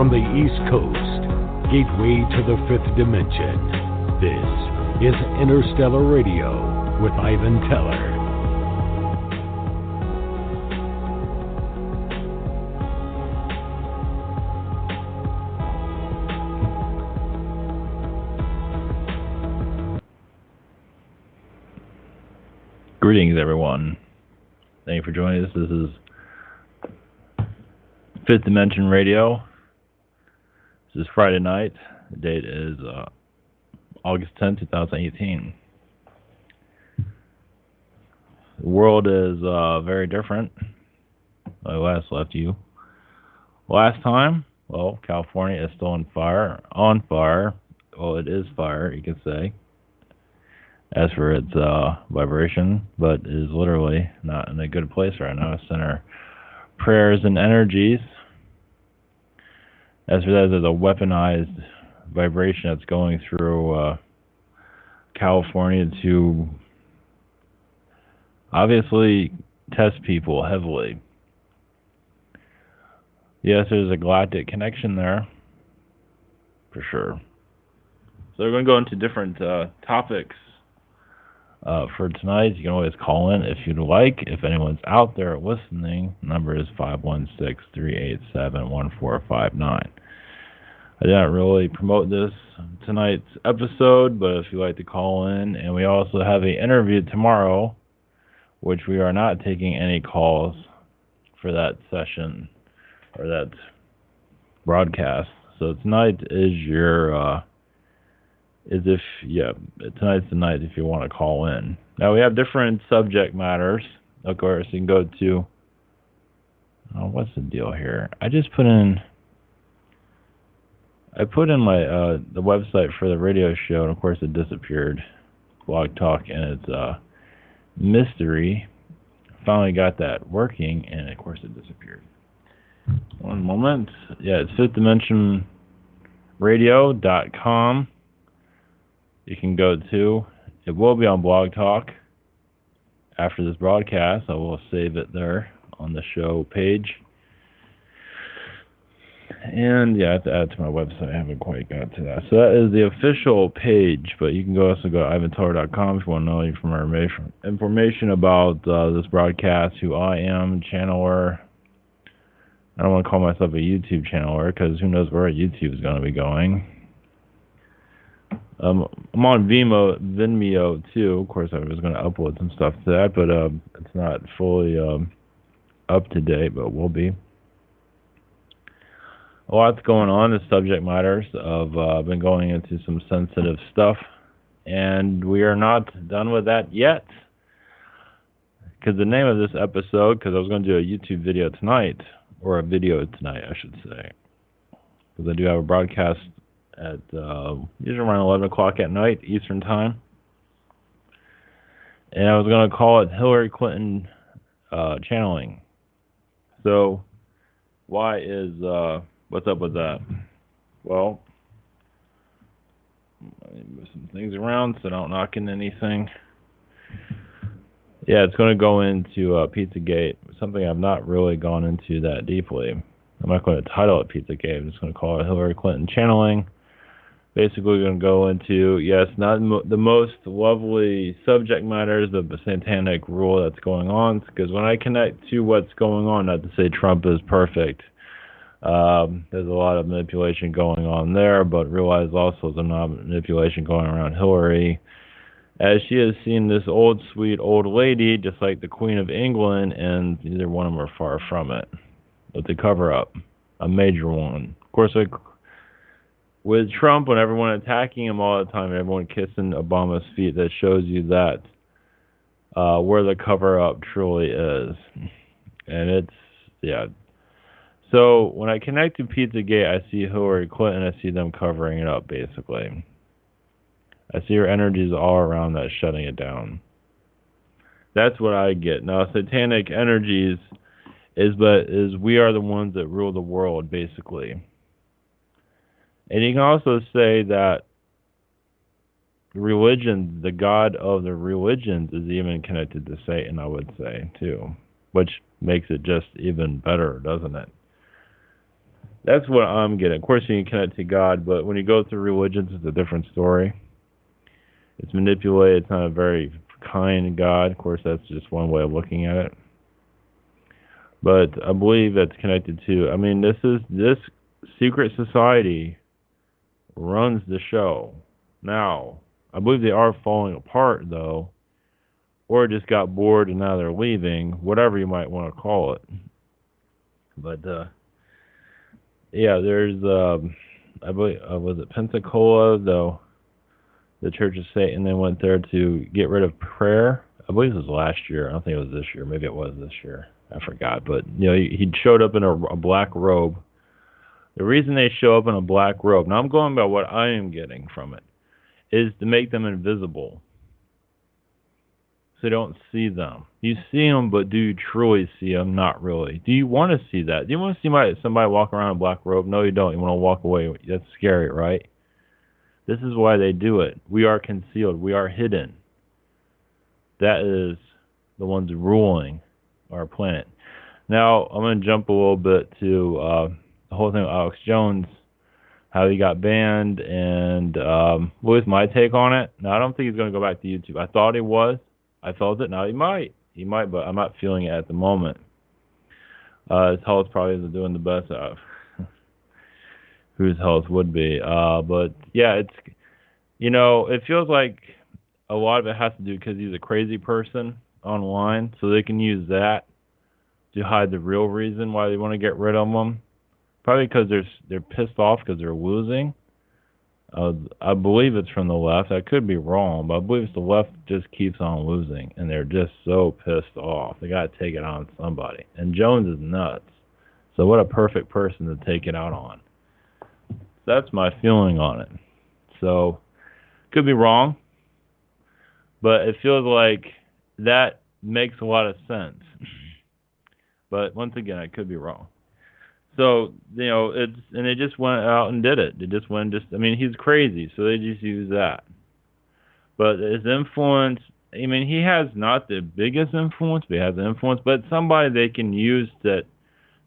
from the East Coast, gateway to the fifth dimension. This is Interstellar Radio with Ivan Teller. Greetings, everyone. Thank you for joining us. This is Fifth Dimension Radio. This is Friday night. The date is August 10, 2018. The world is very different. I last left you last time. Well, California is still on fire. Well, it is fire, you could say, as for its vibration, but it is literally not in a good place right now. Send our prayers and energies. As for that, there's a weaponized vibration that's going through California to obviously test people heavily. Yes, there's a galactic connection there, for sure. So we're going to go into different topics. For tonight, you can always call in if you'd like. If anyone's out there listening, the number is 516-387-1459. I did not really promote tonight's episode, but if you'd like to call in, and we also have an interview tomorrow, which we are not taking any calls for that session or that broadcast. So tonight is tonight's the night if you want to call in. Now we have different subject matters. Of course, you can go to what's the deal here? I put in my the website for the radio show, and of course it disappeared. Blog Talk, and it's mystery. Finally got that working, and of course it disappeared. One moment. Yeah, it's fifthdimensionradio.com. You can go to. It will be on Blog Talk after this broadcast. I will save it there on the show page. And yeah, I have to add to my website. I haven't quite got to that. So that is the official page, but you can also go to ivanteller.com if you want to know information about this broadcast, who I am, channeler. I don't want to call myself a YouTube channeler because who knows where YouTube is going to be going. I'm on Vimeo too. Of course, I was going to upload some stuff to that, but it's not fully up to date, but will be. A lot's going on. The subject matters of been going into some sensitive stuff, and we are not done with that yet. Because the name of this episode, because I was going to do a YouTube video tonight, or a video tonight, I should say, because I do have a broadcast at usually around 11 o'clock at night Eastern time, and I was going to call it Hillary Clinton channeling. So why is what's up with that? Well, let me move some things around so I don't knock into anything. Yeah, it's going to go into Pizzagate, something I've not really gone into that deeply. I'm not going to title it Pizzagate. I'm just going to call it Hillary Clinton channeling. Basically, we're going to go into, yes, not the most lovely subject matters, but the satanic rule that's going on. Because when I connect to what's going on, not to say Trump is perfect, there's a lot of manipulation going on there, but realize also there's not manipulation going around Hillary, as she has seen this old, sweet old lady, just like the Queen of England, and neither one of them are far from it. But the cover-up, a major one. Of course, with Trump, when everyone attacking him all the time, everyone kissing Obama's feet, that shows you that where the cover-up truly is. And it's, yeah. So when I connect to Pizzagate, I see Hillary Clinton, I see them covering it up, basically. I see her energies all around that, shutting it down. That's what I get. Now, satanic energies is we are the ones that rule the world, basically. And you can also say that religion, the god of the religions, is even connected to Satan, I would say, too. Which makes it just even better, doesn't it? That's what I'm getting. Of course, you can connect to God, but when you go through religions, it's a different story. It's manipulated. It's not a very kind God. Of course, that's just one way of looking at it. But I believe that's connected to. I mean, this secret society runs the show. Now, I believe they are falling apart, though, or just got bored and now they're leaving, whatever you might want to call it. But, yeah, there's, I believe, was it Pensacola, though, the Church of Satan, they went there to get rid of prayer. I believe it was last year. I don't think it was this year. Maybe it was this year. I forgot. But, he showed up in a black robe. The reason they show up in a black robe, now I'm going by what I am getting from it, is to make them invisible. So you don't see them. You see them, but do you truly see them? Not really. Do you want to see that? Do you want to see somebody walk around in a black robe? No, you don't. You want to walk away. That's scary, right? This is why they do it. We are concealed. We are hidden. That is the ones ruling our planet. Now, I'm going to jump a little bit to the whole thing with Alex Jones, how he got banned, and what was my take on it? Now, I don't think he's going to go back to YouTube. I thought he was. I felt it. Now, he might. He might, but I'm not feeling it at the moment. His health probably isn't doing the best of whose health would be. But, yeah, it's, it feels like a lot of it has to do because he's a crazy person online, so they can use that to hide the real reason why they want to get rid of him. Probably because they're pissed off because they're losing. I believe it's from the left. I could be wrong, but I believe it's the left just keeps on losing, and they're just so pissed off. They got to take it out on somebody. And Jones is nuts. So what a perfect person to take it out on. That's my feeling on it. So, could be wrong, but it feels like that makes a lot of sense. But once again, I could be wrong. So, and they just went out and did it. They just went he's crazy, so they just use that. But his influence, he has not the biggest influence, but he has influence, but somebody they can use to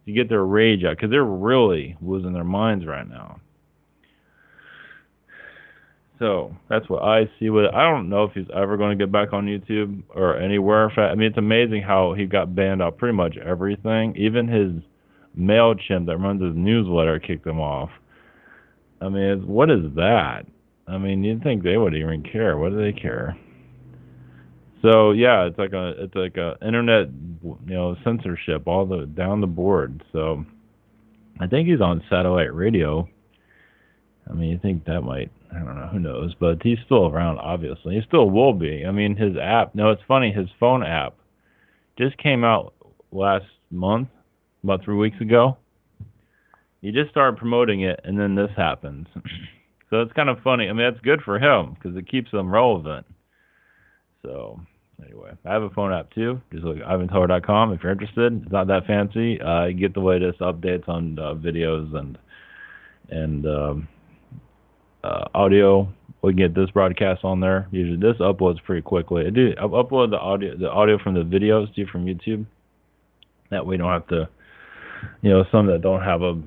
get their rage out, because they're really losing their minds right now. So, that's what I see with it. I don't know if he's ever going to get back on YouTube or anywhere. It's amazing how he got banned off pretty much everything. Even his MailChimp that runs his newsletter kicked him off. What is that? You'd think they would even care. What do they care? So yeah, it's like a internet, censorship all the down the board. So I think he's on satellite radio. You think that might, I don't know, who knows, but he's still around, obviously. He still will be. His app, no, it's funny, his phone app just came out last month, about 3 weeks ago. He just started promoting it, and then this happens. So it's kind of funny. That's good for him, because it keeps him relevant. So, anyway, I have a phone app, too. Just look at ivanteller.com if you're interested. It's not that fancy. You get the latest updates on videos and audio. We can get this broadcast on there. Usually this uploads pretty quickly. I upload the audio from the videos too from YouTube. That way you don't have to, some that don't have a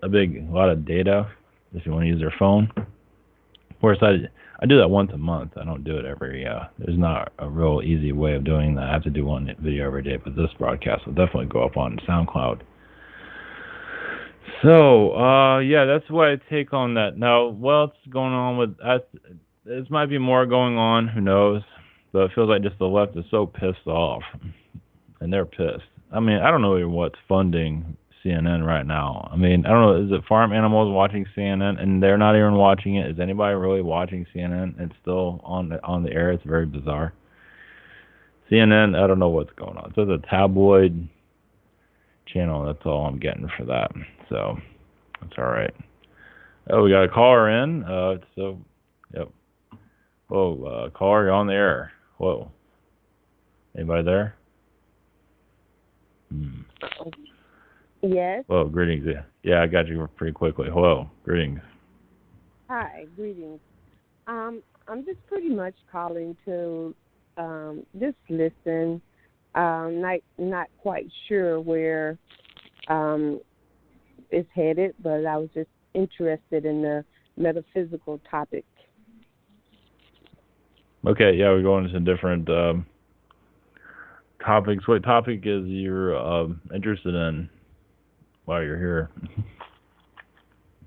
lot of data if you want to use their phone. Of course, I do that once a month. I don't do it every, there's not a real easy way of doing that. I have to do one video every day, but this broadcast will definitely go up on SoundCloud. So, yeah, that's what I take on that. Now, what's going on with that? This might be more going on, who knows? But it feels like just the left is so pissed off. And they're pissed. I don't know even what's funding CNN right now. I don't know, is it farm animals watching CNN and they're not even watching it? Is anybody really watching CNN? It's still on the air. It's very bizarre. CNN, I don't know what's going on. So it's a tabloid channel. That's all I'm getting for that. So that's all right. Oh, we got a caller in. Yep. Whoa, caller, you're on the air. Whoa. Anybody there? Yes. Whoa, greetings. Yeah, I got you pretty quickly. Hello, greetings. Hi, greetings. I'm just pretty much calling to just listen. Not quite sure where is headed, but I was just interested in the metaphysical topic. Okay, yeah, we're going into different topics. What topic is you're interested in while you're here?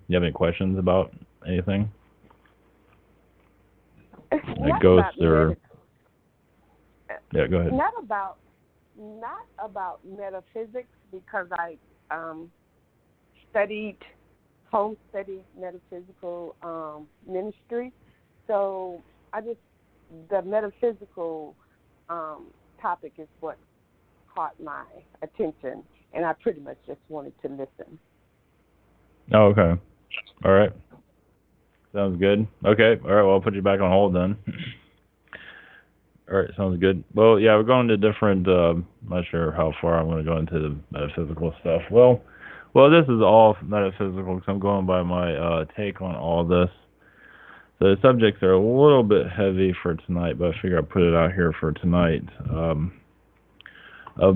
You have any questions about anything? Like ghosts or... Yeah, go ahead. Not about metaphysics, because I home studied metaphysical ministry. So the metaphysical topic is what caught my attention, and I pretty much just wanted to listen. Oh, okay. All right. Sounds good. Okay. All right. Well, I'll put you back on hold then. All right. Sounds good. Well, yeah, we're going to different. I'm not sure how far I'm going to go into the metaphysical stuff. Well, this is all metaphysical because I'm going by my take on all this. The subjects are a little bit heavy for tonight, but I figure I'll put it out here for tonight.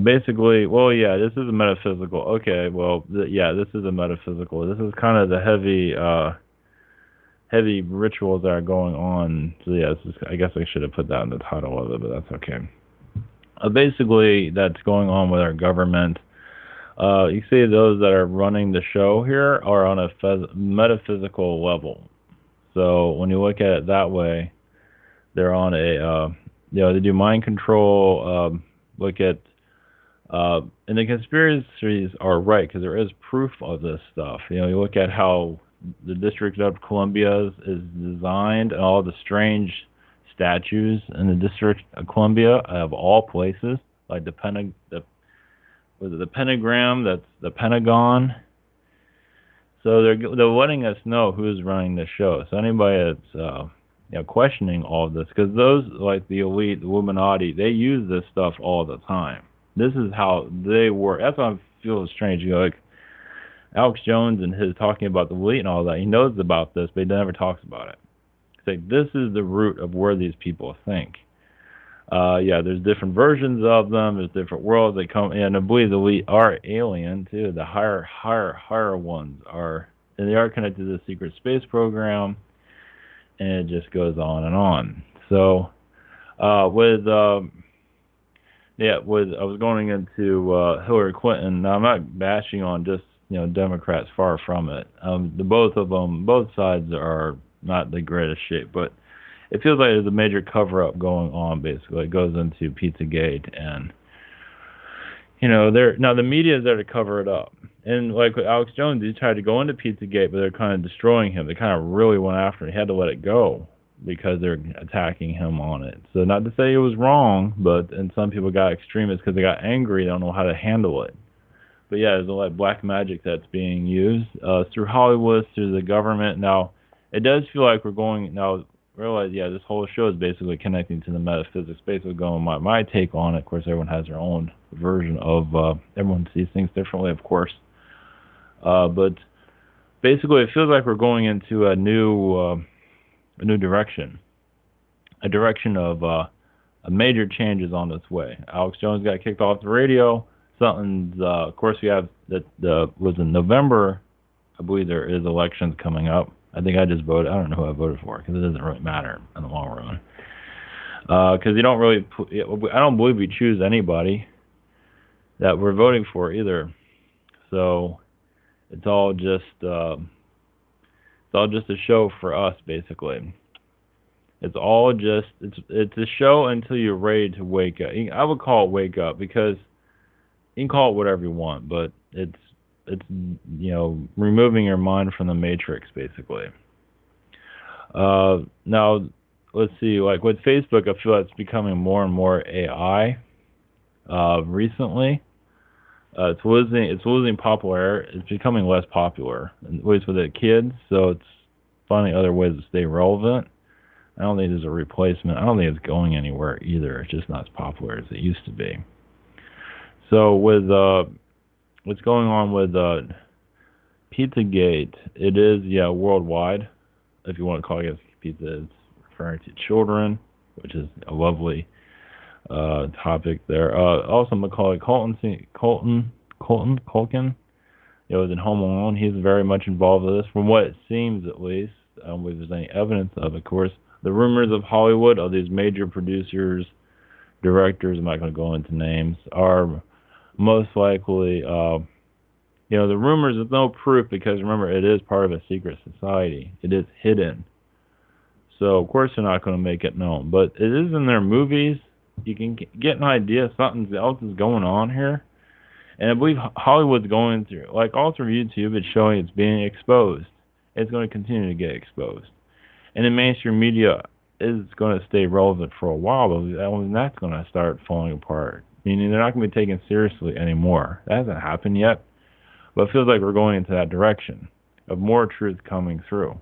Basically, well, yeah, this is a metaphysical. Okay, well, this is a metaphysical. This is kind of the heavy rituals that are going on. So, yeah, I guess I should have put that in the title of it, but that's okay. Basically, that's going on with our government. You see those that are running the show here are on a metaphysical level. So when you look at it that way, they're on a, they do mind control, look at, and the conspiracies are right, because there is proof of this stuff. You look at how the District of Columbia is designed, and all the strange statues in the District of Columbia, of all places, like the pentagram, that's the Pentagon. So they're letting us know who's running the show. So anybody that's questioning all of this, because those like the elite, the Illuminati, they use this stuff all the time. This is how they work. That's why I feel strange. Like Alex Jones and his talking about the elite and all that. He knows about this, but he never talks about it. It's like this is the root of where these people think. There's different versions of them. There's different worlds. They come, and I believe the elite are alien too. The higher ones are, and they are connected to the secret space program, and it just goes on and on. So, I was going into Hillary Clinton. Now I'm not bashing on just Democrats. Far from it. Both sides are not the greatest shape, but it feels like there's a major cover-up going on, basically. It goes into Pizzagate, and, now the media is there to cover it up. And like with Alex Jones, he tried to go into Pizzagate, but they're kind of destroying him. They kind of really went after him. He had to let it go because they're attacking him on it. So not to say it was wrong, and some people got extremists because they got angry. They don't know how to handle it. But yeah, there's a lot of black magic that's being used through Hollywood, through the government. Now, it does feel like we're going now. Realize, this whole show is basically connecting to the metaphysics. Basically, going my take on it. Of course, everyone has their own version of. Everyone sees things differently, of course. But basically, it feels like we're going into a new direction. A direction of a major change is on its way. Alex Jones got kicked off the radio. Something's. Of course, we have was in November. I believe there is elections coming up. I think I just voted. I don't know who I voted for because it doesn't really matter in the long run. Because you don't really, I don't believe we choose anybody that we're voting for either. So it's all just a show for us, basically. It's all just it's a show until you're ready to wake up. I would call it wake up because you can call it whatever you want, but it's removing your mind from the matrix, basically. Now, let's see, like with Facebook, I feel it's becoming more and more AI recently. It's losing popularity. It's becoming less popular, at least with the kids, so it's finding other ways to stay relevant. I don't think there's a replacement. I don't think it's going anywhere either. It's just not as popular as it used to be. So with what's going on with Pizzagate, it is, worldwide, if you want to call it pizza. It's referring to children, which is a lovely topic there. Also, Macaulay Culkin was in Home Alone. He's very much involved with this, from what it seems at least. I don't believe there's any evidence of course. The rumors of Hollywood, of these major producers, directors, I'm not going to go into names, are most likely, the rumors, there's no proof because, remember, it is part of a secret society. It is hidden. So, of course, they're not going to make it known. But it is in their movies. You can get an idea something else is going on here. And I believe Hollywood's going through, like all through YouTube, it's showing it's being exposed. It's going to continue to get exposed. And the mainstream media is going to stay relevant for a while, but that's going to start falling apart. Meaning they're not going to be taken seriously anymore. That hasn't happened yet, but it feels like we're going into that direction of more truth coming through.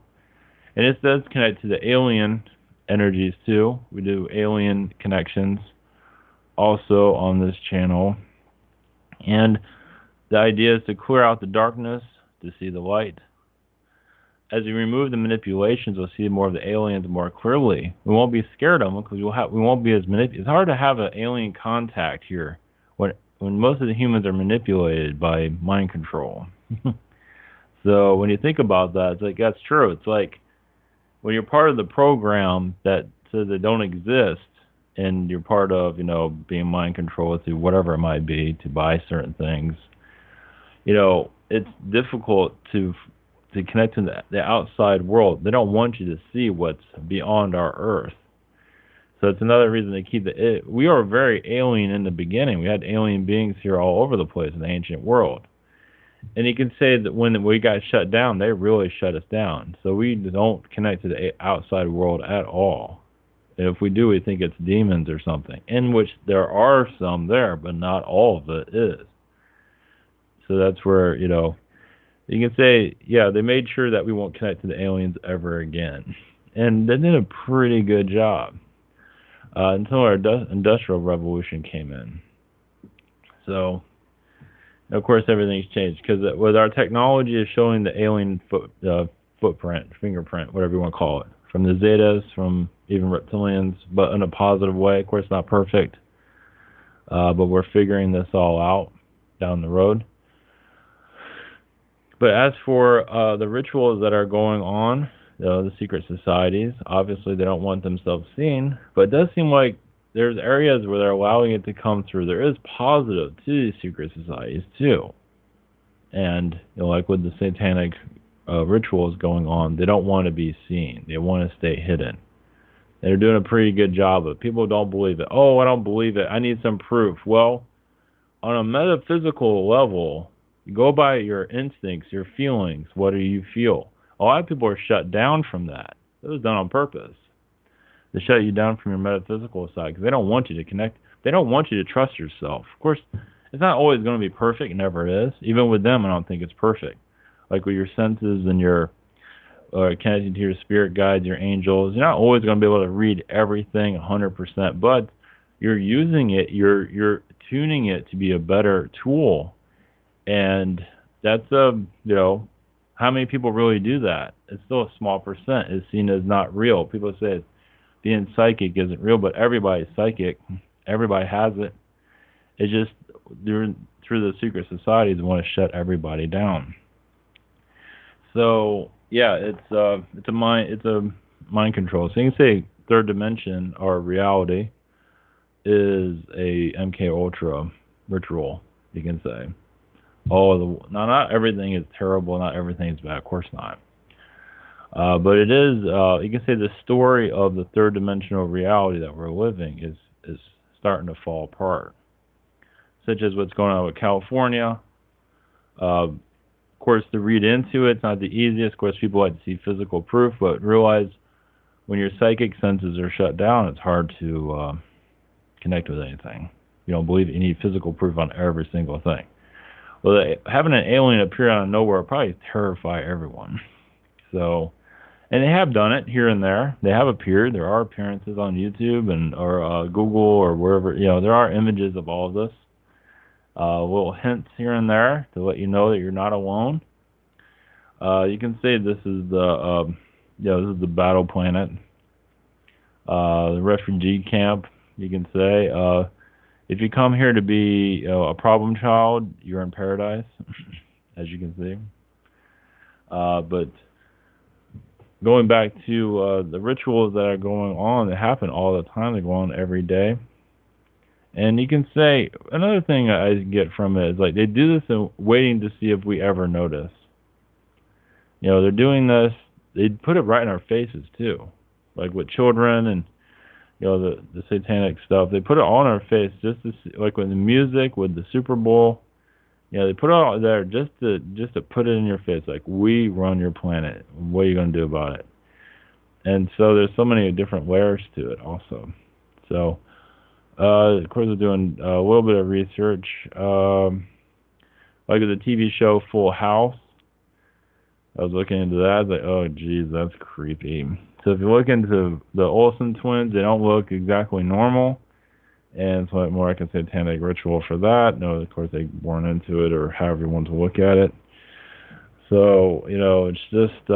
And this does connect to the alien energies too. We do alien connections also on this channel. And the idea is to clear out the darkness, to see the light. As we remove the manipulations, we'll see more of the aliens more clearly. We won't be scared of them because we won't be as manipulated. It's hard to have an alien contact here when most of the humans are manipulated by mind control. So when you think about that, it's like, that's true. It's like when you're part of the program that says they don't exist, and you're part of, being mind controlled through whatever it might be to buy certain things, it's difficult to connect to the outside world. They don't want you to see what's beyond our Earth. So it's another reason they keep we are very alien in the beginning. We had alien beings here all over the place in the ancient world. And you can say that when we got shut down, they really shut us down. So we don't connect to the outside world at all. And if we do, we think it's demons or something, in which there are some there, but not all of it is. So that's where, you can say, yeah, they made sure that we won't connect to the aliens ever again. And they did a pretty good job until our Industrial Revolution came in. So, of course, everything's changed because with our technology is showing the alien footprint, fingerprint, whatever you want to call it, from the Zetas, from even reptilians, but in a positive way. Of course, not perfect, but we're figuring this all out down the road. But as for the rituals that are going on, the secret societies, obviously they don't want themselves seen, but it does seem like there's areas where they're allowing it to come through. There is positive to these secret societies too. And like with the satanic rituals going on, they don't want to be seen. They want to stay hidden. They're doing a pretty good job of it. People don't believe it. Oh, I don't believe it. I need some proof. Well, on a metaphysical level, you go by your instincts, your feelings. What do you feel? A lot of people are shut down from that. It was done on purpose. They shut you down from your metaphysical side because they don't want you to connect. They don't want you to trust yourself. Of course, it's not always going to be perfect. It never is. Even with them, I don't think it's perfect. Like with your senses and your connecting to your spirit guides, your angels, you're not always going to be able to read everything 100%, but you're using it, you're tuning it to be a better tool. And that's how many people really do that? It's still a small percent. It's seen as not real. People say being psychic isn't real, but everybody's psychic. Everybody has it. It's just through the secret societies they want to shut everybody down. So yeah, it's a mind control. So you can say third dimension or reality is a MK Ultra ritual. You can say. Not everything is terrible, not everything is bad, of course not. But it is, you can say the story of the third dimensional reality that we're living is starting to fall apart. Such as what's going on with California. Of course, to read into it's not the easiest. Of course, people like to see physical proof, but realize when your psychic senses are shut down, it's hard to connect with anything. You don't believe you need physical proof on every single thing. Well, having an alien appear out of nowhere will probably terrify everyone. So, and they have done it here and there. They have appeared. There are appearances on YouTube or Google or wherever. There are images of all of this. Little hints here and there to let you know that you're not alone. You can say this is the battle planet, the refugee camp. You can say. If you come here to be a problem child, you're in paradise. as you can see. But going back to the rituals that are going on, that happen all the time, they go on every day. And you can say, another thing I get from it is like they do this and waiting to see if we ever notice. They're doing this, they put it right in our faces too. Like with children and, the satanic stuff, they put it all in our face just to see, like with the music, with the Super Bowl. They put it all there just to put it in your face, like, we run your planet. What are you going to do about it? And so there's so many different layers to it also. So, of course, we're doing a little bit of research. Like the TV show Full House, I was looking into that. I was like, oh, geez, that's creepy. So if you look into the Olsen twins, they don't look exactly normal. And it's more like a satanic ritual for that. No, of course, they born into it or however you want to look at it. So, it's just,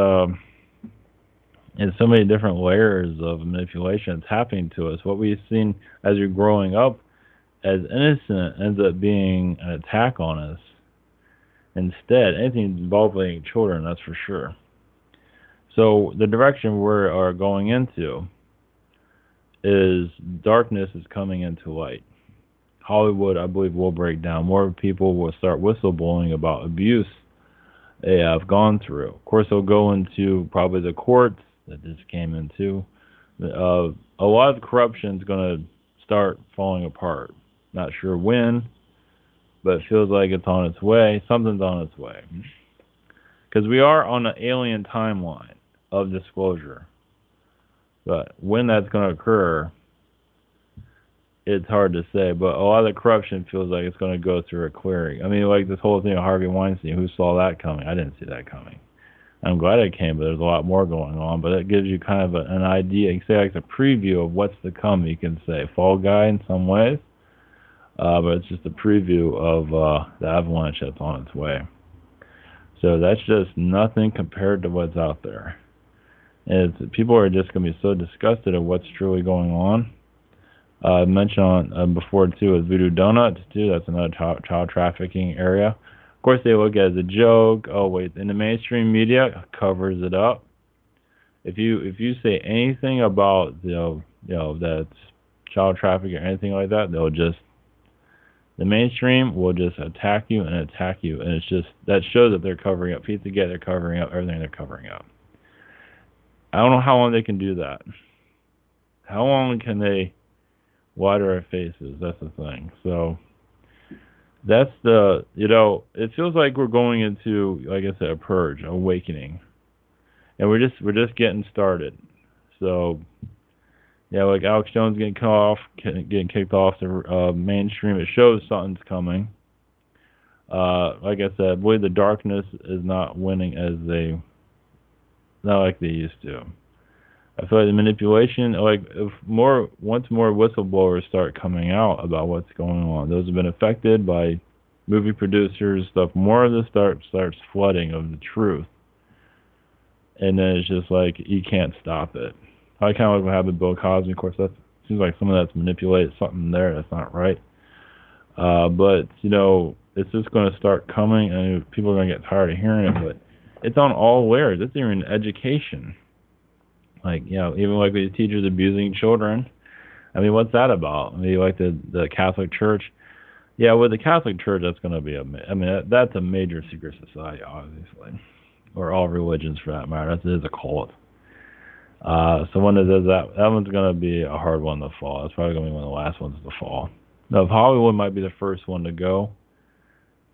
it's so many different layers of manipulation that's happening to us. What we've seen as you're growing up as innocent ends up being an attack on us. Instead, anything involving children, that's for sure. So the direction we are going into is darkness is coming into light. Hollywood, I believe, will break down. More people will start whistleblowing about abuse they have gone through. Of course, they'll go into probably the courts that this came into. A lot of corruption is going to start falling apart. Not sure when, but it feels like it's on its way. Something's on its way. Because we are on an alien timeline of disclosure. But when that's going to occur, it's hard to say. But a lot of the corruption feels like it's going to go through a clearing. I mean, like this whole thing of Harvey Weinstein, who saw that coming? I didn't see that coming. I'm glad it came, but there's a lot more going on. But it gives you kind of an idea. You can say like a preview of what's to come. You can say Fall Guy in some ways. But it's just a preview of the avalanche that's on its way. So that's just nothing compared to what's out there. And people are just going to be so disgusted at what's truly going on. I mentioned before, too, is Voodoo Donuts, too. That's another child trafficking area. Of course, they look at it as a joke. Oh, wait, and the mainstream media covers it up. If you say anything about, that's child trafficking or anything like that, the mainstream will just attack you. And it's just, that shows that they're covering up. Pizzagate, they're covering up everything they're covering up. I don't know how long they can do that. How long can they lie to our faces? That's the thing. So that's it feels like we're going into, like I said, a purge, awakening. And we're just getting started. So, like Alex Jones getting kicked off the mainstream, it shows something's coming. Like I said, I believe the darkness is not winning not like they used to. I feel like the manipulation, once more whistleblowers start coming out about what's going on, those have been affected by movie producers, stuff, more of this starts flooding of the truth. And then it's just like, you can't stop it. I kind of like what happened with Bill Cosby. Of course, that seems like some of that's manipulated, something there that's not right. But, it's just going to start coming, and people are going to get tired of hearing it, but it's on all layers. It's even education. Even like the teachers abusing children. I mean, what's that about? I mean, like the Catholic Church. Yeah, with the Catholic Church, that's going to be that's a major secret society, obviously. Or all religions, for that matter. That is a cult. So when it does that one's going to be a hard one to fall. It's probably going to be one of the last ones to fall. Now, Hollywood might be the first one to go,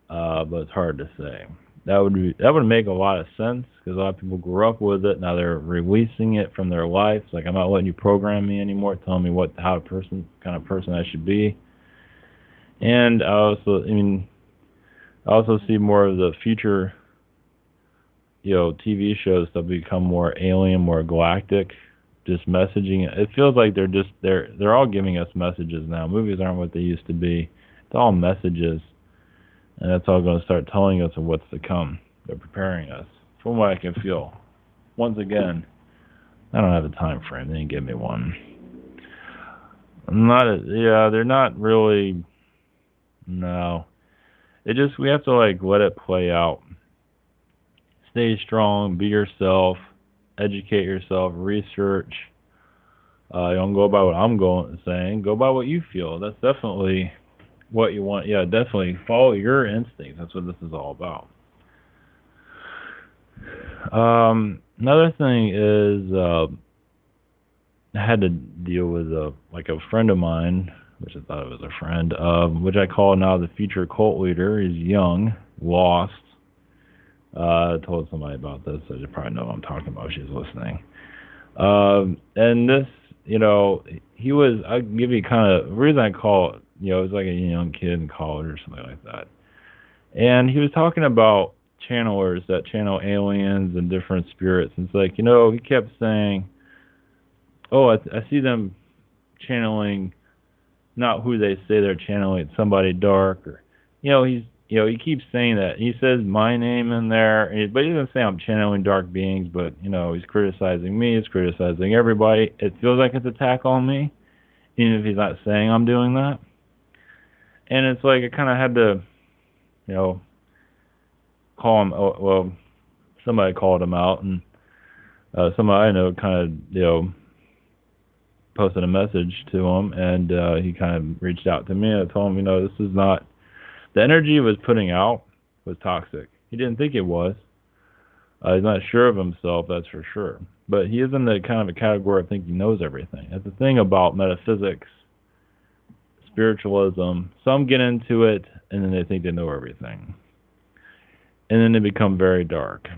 but it's hard to say. That would make a lot of sense, because a lot of people grew up with it. Now they're releasing it from their lives. Like, I'm not letting you program me anymore, telling me kind of person I should be. And I also see more of the future, TV shows that become more alien, more galactic, just messaging. It feels like they're all giving us messages now. Movies aren't what they used to be. It's all messages. And that's all going to start telling us of what's to come. They're preparing us, from what I can feel. Once again, I don't have a time frame. They didn't give me one. They're not really. No, we have to let it play out. stay strong, be yourself, educate yourself, research. Don't go by what I'm saying. Go by what you feel. That's definitely what you want. Yeah, definitely follow your instincts. That's what this is all about. Another thing is I had to deal with a friend of mine, which I thought was a friend, which I call now the future cult leader. He's young, lost. I told somebody about this, so you probably know what I'm talking about. She's listening. And this, he was, I'll give you the reason I call it, it was like a young kid in college or something like that. And he was talking about channelers that channel aliens and different spirits. And it's like, he kept saying, oh, I see them channeling not who they say they're channeling, somebody dark, or, he keeps saying that. He says my name in there, but he doesn't say I'm channeling dark beings, but, he's criticizing me, he's criticizing everybody. It feels like it's an attack on me, even if he's not saying I'm doing that. And it's like I kind of had to, call him, somebody called him out, and somebody I know kind of, posted a message to him, and he kind of reached out to me, and I told him, this is not, the energy he was putting out was toxic. He didn't think it was. He's not sure of himself, that's for sure. But he is in the kind of a category of thinking he knows everything. That's the thing about metaphysics, spiritualism. Some get into it, and then they think they know everything. And then they become very dark.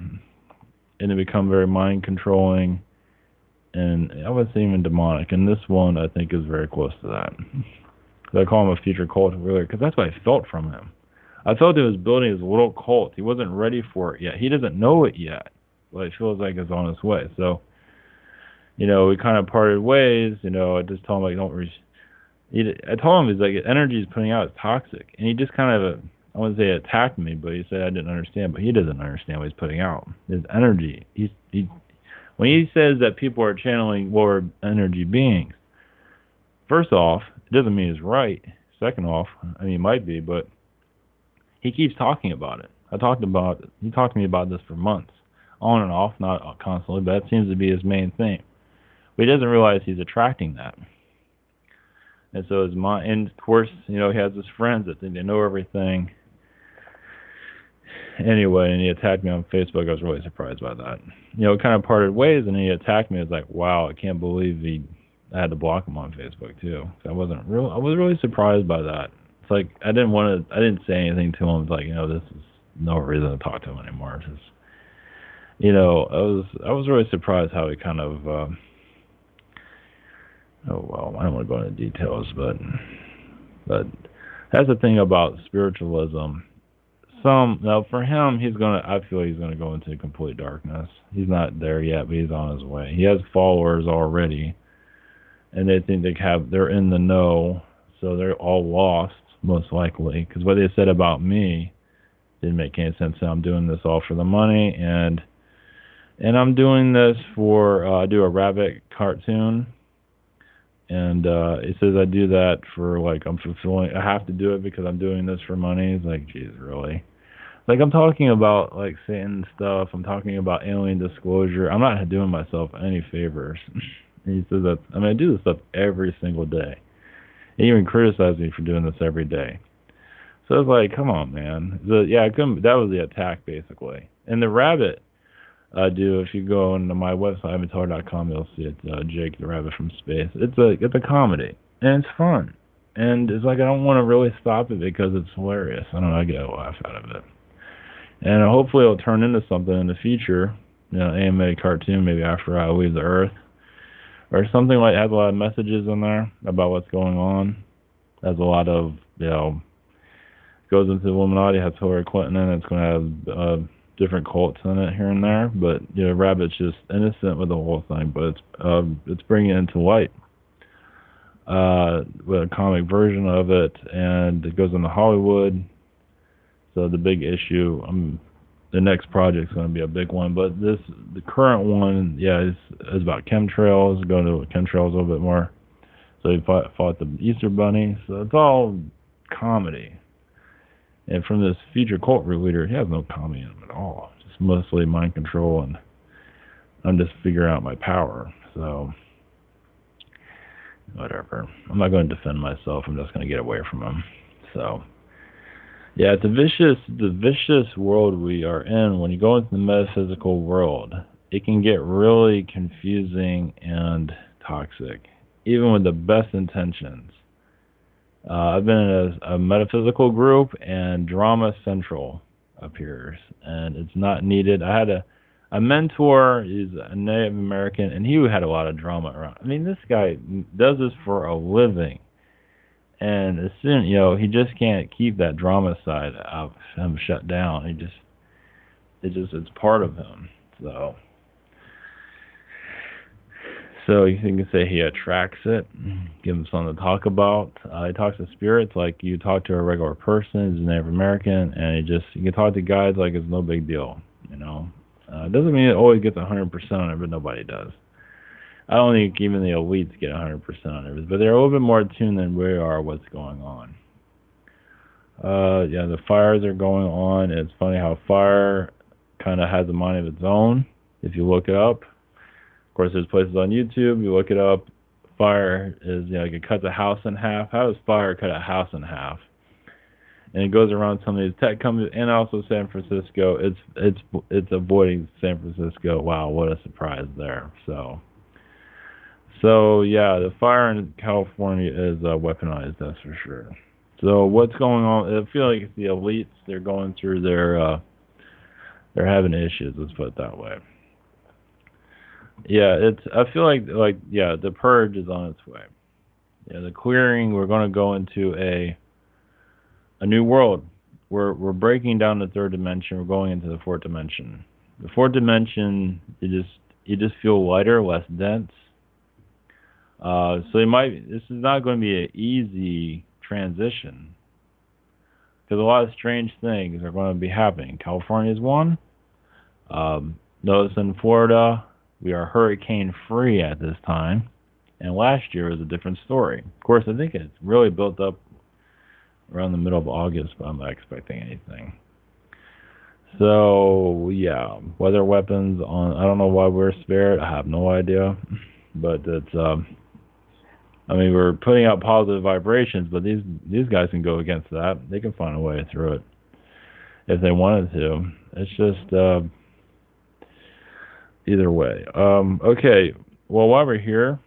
And they become very mind-controlling, and I would say even demonic. And this one, I think, is very close to that. I call him a future cult earlier because that's what I felt from him. I felt he was building his little cult. He wasn't ready for it yet. He doesn't know it yet, but it feels like it's on its way. So, we kind of parted ways. I just told him, I told him his energy he's putting out is toxic, and he just kind of, I wouldn't say attacked me, but he said I didn't understand. But he doesn't understand what he's putting out. His energy. When he says that people are channeling lower energy beings, first off, it doesn't mean he's right. Second off, he might be, but he keeps talking about it. He talked to me about this for months, on and off, not constantly, but that seems to be his main thing. But he doesn't realize he's attracting that. And so his mind, and of course, he has his friends that think they know everything. Anyway, and he attacked me on Facebook. I was really surprised by that. Kind of parted ways, and he attacked me. I was like, wow, I can't believe I had to block him on Facebook too. I was really surprised by that. It's like I didn't say anything to him. It's like, this is no reason to talk to him anymore. It's just, I was really surprised how he kind of I don't want to go into details, but that's the thing about spiritualism. Now for him, I feel he's gonna go into complete darkness. He's not there yet, but he's on his way. He has followers already, and they think they're in the know, so they're all lost, most likely, because what they said about me didn't make any sense. So I'm doing this all for the money, and I'm doing this for I do a rabbit cartoon, and it says I do that for I'm fulfilling. I have to do it because I'm doing this for money. It's like, geez, really? I'm talking about Satan stuff. I'm talking about alien disclosure. I'm not doing myself any favors. And he says that, I do this stuff every single day. He even criticized me for doing this every day. So it's like, come on, man. That was the attack, basically. And the rabbit I do, if you go onto my website, ivanteller.com, you'll see it, Jake the Rabbit from Space. It's a comedy, and it's fun. And it's I don't want to really stop it because it's hilarious. I don't know, I get a laugh out of it. And hopefully it'll turn into something in the future, AMA cartoon, maybe after I leave the Earth, or something has a lot of messages in there about what's going on. Has a lot of, goes into the Illuminati, has Hillary Clinton in it. It's going to have different cults in it here and there. But, Rabbit's just innocent with the whole thing, but it's bringing it into light with a comic version of it, and it goes into Hollywood. So the big issue, the next project's going to be a big one, but the current one, is about chemtrails, going to chemtrails a little bit more. So he fought the Easter Bunny, so it's all comedy. And from this future cult leader, he has no comedy in him at all. Just mostly mind control, and I'm just figuring out my power. So, whatever. I'm not going to defend myself. I'm just going to get away from him. So, yeah, it's the vicious world we are in. When you go into the metaphysical world, it can get really confusing and toxic, even with the best intentions. I've been in a metaphysical group, and drama central appears, and it's not needed. I had a mentor. He's a Native American, and he had a lot of drama around. I mean, this guy does this for a living, and as soon, he just can't keep that drama side of him shut down. It's part of him. So you can say he attracts it, give him something to talk about. He talks to spirits like you talk to a regular person. He's a Native American, and you can talk to guides like it's no big deal. It doesn't mean it always gets 100% on it, but nobody does. I don't think even the elites get 100% on it, but they're a little bit more attuned than we are what's going on. The fires are going on. It's funny how fire kind of has a mind of its own if you look it up. Of course, there's places on YouTube. You look it up. Fire is, it cuts a house in half. How does fire cut a house in half? And it goes around some of these tech companies, and also San Francisco. It's avoiding San Francisco. Wow, what a surprise there. So yeah, the fire in California is weaponized. That's for sure. So what's going on? I feel like it's the elites. They're going through they're having issues. Let's put it that way. Yeah, I feel like the purge is on its way. Yeah, the clearing. We're going to go into a new world. We're breaking down the third dimension. We're going into the fourth dimension. The fourth dimension, you just feel lighter, less dense. So this is not going to be an easy transition, because a lot of strange things are going to be happening. California is one. Notice in Florida, we are hurricane-free at this time, and last year was a different story. Of course, I think it's really built up around the middle of August, but I'm not expecting anything. So, yeah, weather weapons I don't know why we're spared. I have no idea, but it's, we're putting out positive vibrations, but these guys can go against that. They can find a way through it if they wanted to. It's just, either way. Okay, well, while we're here,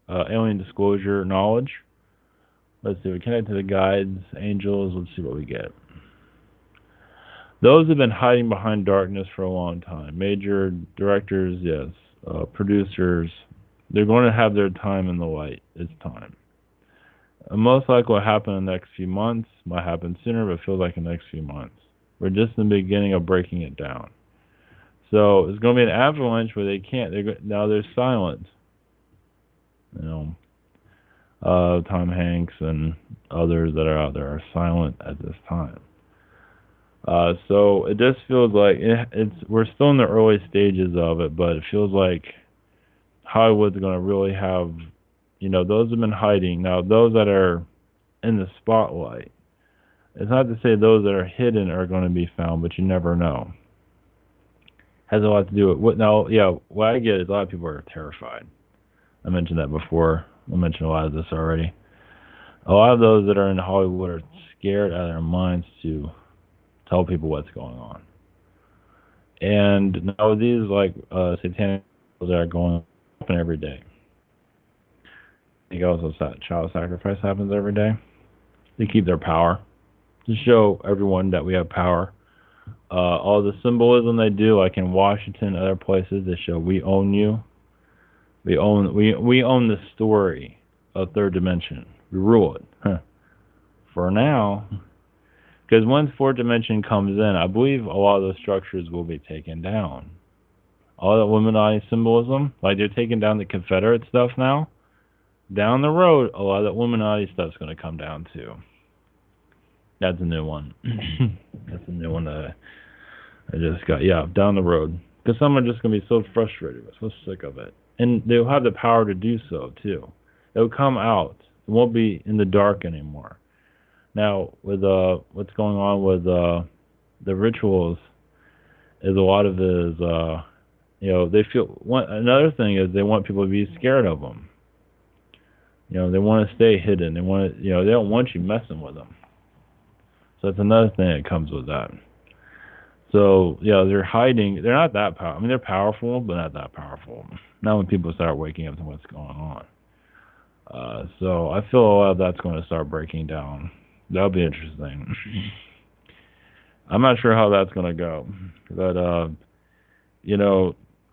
alien disclosure knowledge. Let's see, we connect to the guides, angels. Let's see what we get. Those have been hiding behind darkness for a long time. Major directors, yes. Producers, they're going to have their time in the light. It's time. Most likely what will happen in the next few months. Might happen sooner, but it feels like the next few months. We're just in the beginning of breaking it down. So it's going to be an avalanche where now they're silent. Tom Hanks and others that are out there are silent at this time. So it just feels like we're still in the early stages of it, but it feels like Hollywood's going to really have, those have been hiding. Now, those that are in the spotlight, it's not to say those that are hidden are going to be found, but you never know. Has a lot to do with what I get is a lot of people are terrified. I mentioned that before. I mentioned a lot of this already. A lot of those that are in Hollywood are scared out of their minds to tell people what's going on. And now these satanic that are going on every day. I think also child sacrifice happens every day. They keep their power to show everyone that we have power. All the symbolism they do, like in Washington, other places, they show we own you. We own the story of third dimension. We rule it. For now, because once fourth dimension comes in, I believe a lot of those structures will be taken down. All that Illuminati symbolism, like they're taking down the Confederate stuff now. Down the road, a lot of the Illuminati stuff's going to come down too. That's a new one. That's a new one that I just got. Yeah, down the road. Because some are just going to be so frustrated, so sick of it. And they'll have the power to do so, too. It'll come out. It won't be in the dark anymore. Now, with what's going on with the rituals is a lot of it is they feel another thing is they want people to be scared of them. They want to stay hidden. They want to, they don't want you messing with them. So that's another thing that comes with that. So they're hiding. They're not that powerful. I mean, they're powerful, but not that powerful. Not when people start waking up to what's going on. So I feel a lot of that's going to start breaking down. That'll be interesting. I'm not sure how that's going to go, but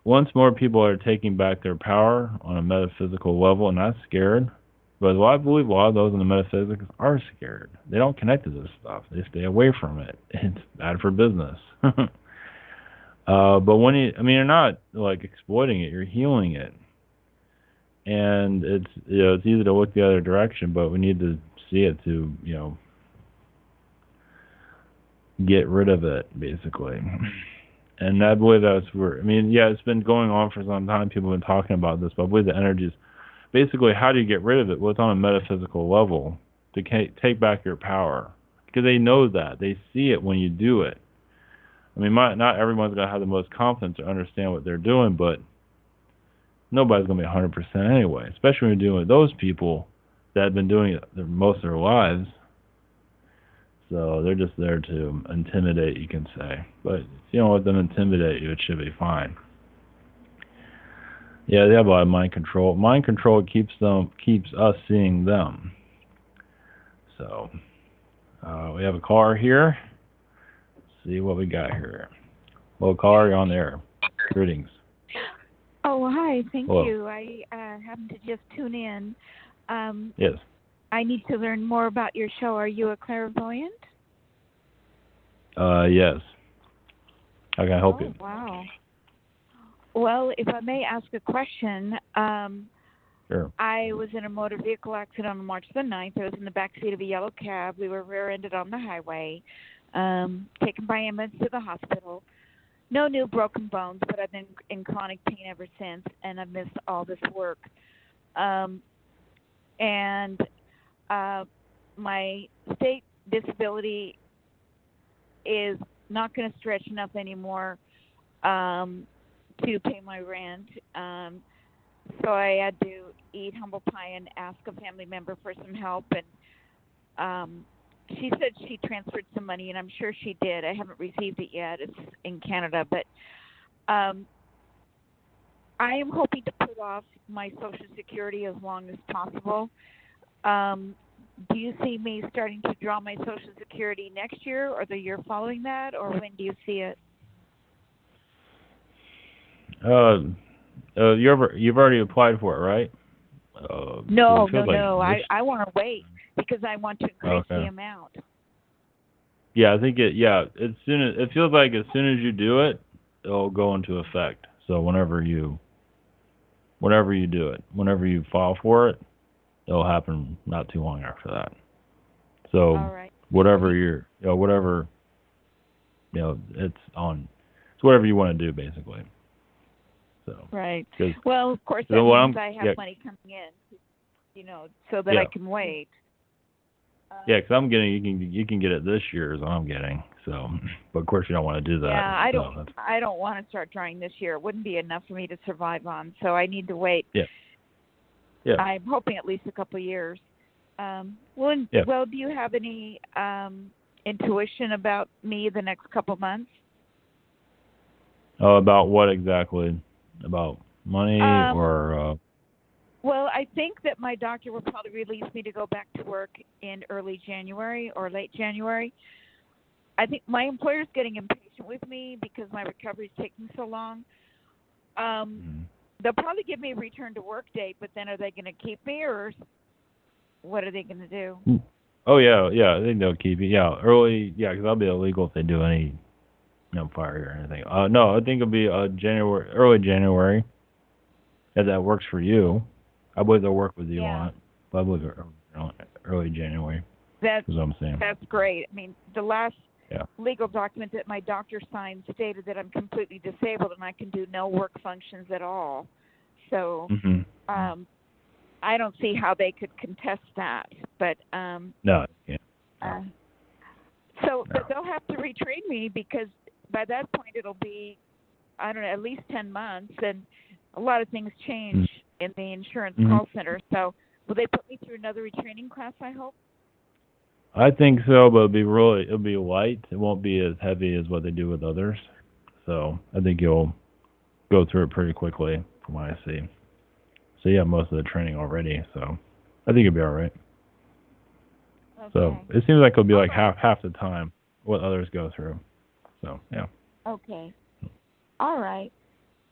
once more people are taking back their power on a metaphysical level and not scared, but I believe a lot of those in the metaphysics are scared. They don't connect to this stuff. They stay away from it. It's bad for business. But when you're not like exploiting it, you're healing it. And it's it's easy to look the other direction, but we need to see it to get rid of it, basically. And I believe that's where it's been going on for some time. People have been talking about this, but I believe the energy is basically how do you get rid of it? Well, it's on a metaphysical level to take back your power, because they know that they see it when you do it. Not everyone's gonna have the most confidence to understand what they're doing, but nobody's going to be 100% anyway, especially when you're dealing with those people that have been doing it most of their lives. So they're just there to intimidate, you can say. But if you don't let them intimidate you, it should be fine. Yeah, they have a lot of mind control. Mind control keeps us seeing them. So we have a caller here. Let's see what we got here. Well, caller, you're on the air. Greetings. Oh, hi. Thank Hello. you. I happened to just tune in. Yes. I need to learn more about your show. Are you a clairvoyant? Yes. How can I help you? Wow. Well, if I may ask a question, Sure. I was in a motor vehicle accident on March the 9th. I was in the back seat of a yellow cab. We were rear-ended on the highway, taken by ambulance to the hospital. No new broken bones, but I've been in chronic pain ever since, and I've missed all this work. My state disability is not going to stretch enough anymore to pay my rent. So I had to eat humble pie and ask a family member for some help, and she said she transferred some money, and I'm sure she did. I haven't received it yet. It's in Canada. But I am hoping to put off my Social Security as long as possible. Do you see me starting to draw my Social Security next year or the year following that, or when do you see it? You've already applied for it, right? No. I want to wait because I want to increase the amount. Yeah, I think it feels like as soon as you do it, it'll go into effect. So whenever you do it, whenever you file for it, it'll happen not too long after that. So all right. whatever it's on. It's whatever you want to do, basically. So right. Well, of course, that means I have money coming in, so that I can wait. Yeah, because I'm getting you can get it this year is what I'm getting. So, but of course you don't want to do that. Yeah, I don't want to start drawing this year. It wouldn't be enough for me to survive on. So I need to wait. Yeah. Yeah. I'm hoping at least a couple of years. Well, do you have any intuition about me the next couple of months? Oh, about what exactly? About money or? Well, I think that my doctor will probably release me to go back to work in early January or late January. I think my employer's getting impatient with me because my recovery is taking so long. They'll probably give me a return to work date, but then are they going to keep me, or what are they going to do? Oh yeah, I think they'll keep you. Yeah, early. Yeah, because that'll be illegal if they do any, fire or anything. No, I think it'll be early January. If that works for you. I believe they'll work with you on it. But I believe early January. That's what I'm saying. That's great. I mean, the last legal document that my doctor signed stated that I'm completely disabled and I can do no work functions at all. So I don't see how they could contest that. But no, yeah. So they'll have to retrain me because by that point it'll be, I don't know, at least 10 months, and a lot of things change in the insurance call center. So will they put me through another retraining class, I hope? I think so, but it'll be light. It won't be as heavy as what they do with others. So I think you'll go through it pretty quickly from what I see. So you have most of the training already, so I think you'll be all right. Okay. So it seems like it'll be like half the time what others go through. So yeah. Okay. All right.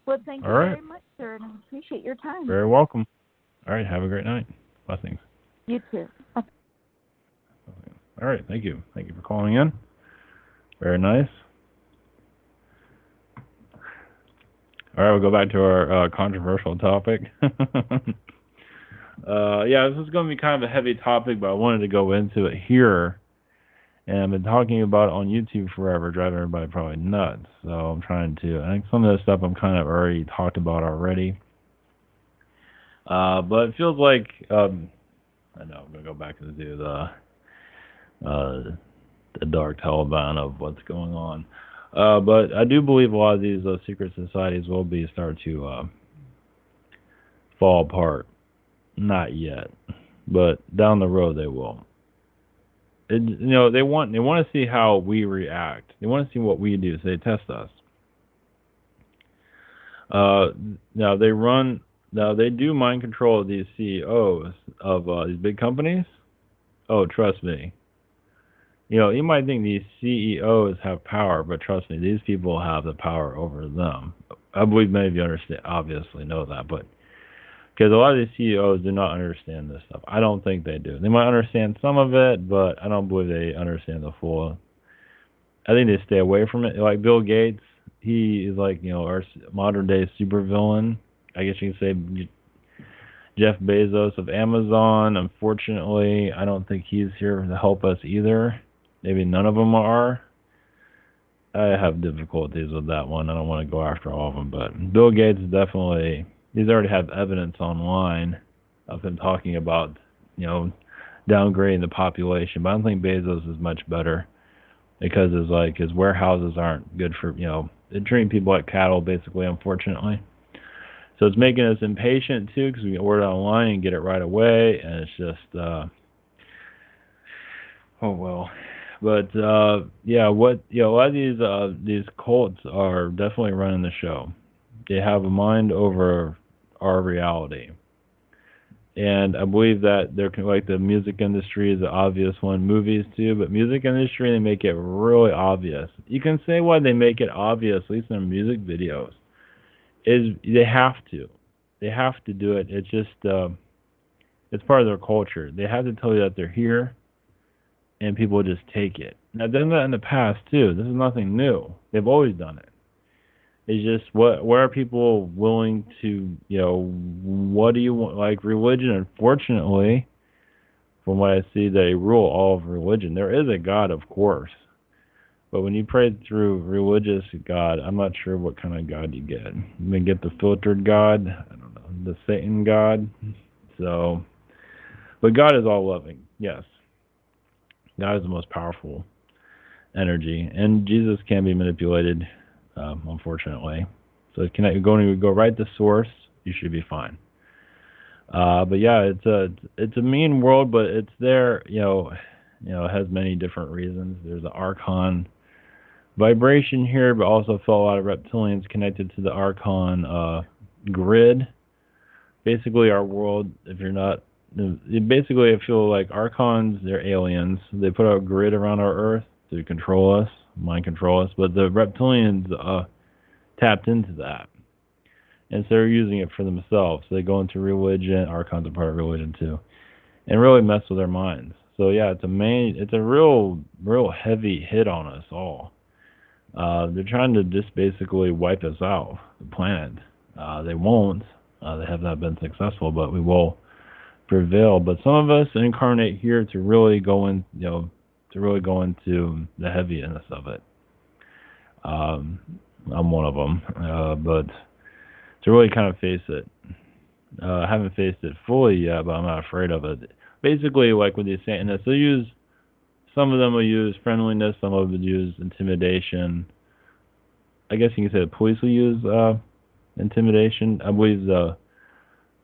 Well, thank you very much, sir, and I appreciate your time. Very welcome. All right, have a great night. Blessings. You too. Okay. All right, thank you. Thank you for calling in. Very nice. All right, we'll go back to our controversial topic. Yeah, this is going to be kind of a heavy topic, but I wanted to go into it here. And I've been talking about it on YouTube forever, driving everybody probably nuts. So I'm trying to, I think some of this stuff I'm kind of already talked about already. But it feels like, I know, I'm going to go back and do the dark Taliban of what's going on. But I do believe a lot of these secret societies will start to fall apart. Not yet, but down the road they will. They want to see how we react. They want to see what we do, so they test us. Now they do mind control of these CEOs of these big companies. Oh, trust me. You might think these CEOs have power, but trust me, these people have the power over them. I believe many of you obviously know that, but because a lot of these CEOs do not understand this stuff. I don't think they do. They might understand some of it, but I don't believe they understand the full. I think they stay away from it. Like Bill Gates, he is like, our modern day supervillain. I guess you can say Jeff Bezos of Amazon. Unfortunately, I don't think he's here to help us either. Maybe none of them are. I have difficulties with that one. I don't want to go after all of them, but Bill Gates is definitely, he's already have evidence online of him talking about, downgrading the population. But I don't think Bezos is much better because his warehouses aren't good for, they're treating people like cattle, basically, unfortunately. So it's making us impatient, too, because we can order online and get it right away, and it's just, oh, well. But, a lot of these cults are definitely running the show. They have a mind over our reality. And I believe that they're like the music industry is the obvious one, movies too, but music industry, they make it really obvious. You can say why they make it obvious, at least in their music videos, is they have to. They have to do it. It's just, it's part of their culture. They have to tell you that they're here, and people just take it. Now, they've done that in the past too. This is nothing new. They've always done it. It's just where are people willing to, what do you want? Like religion, unfortunately, from what I see, they rule all of religion. There is a God, of course. But when you pray through religious God, I'm not sure what kind of God you get. You may get the filtered God, I don't know, the Satan God. So, but God is all loving, yes. God is the most powerful energy, and Jesus can be manipulated, unfortunately. So going to go right to source, you should be fine. But yeah, it's a mean world, but it's there. It has many different reasons. There's the Archon vibration here, but also felt a lot of reptilians connected to the Archon grid. Basically, our world, if you're not, basically I feel like Archons, they're aliens. They put a grid around our Earth to control us, mind control us, but the reptilians tapped into that. And so they're using it for themselves. So they go into religion, Archons are part of religion too, and really mess with their minds. So yeah, it's a real heavy hit on us all. They're trying to just basically wipe us out, the planet. They won't. They have not been successful, but we will prevail. But some of us incarnate here to really go in, into the heaviness of it. I'm one of them, but to really kind of face it. I haven't faced it fully yet, but I'm not afraid of it. Basically, like with these Satanists, they use some of them will use friendliness, some of them will use intimidation. I guess you can say the police will use intimidation. I believe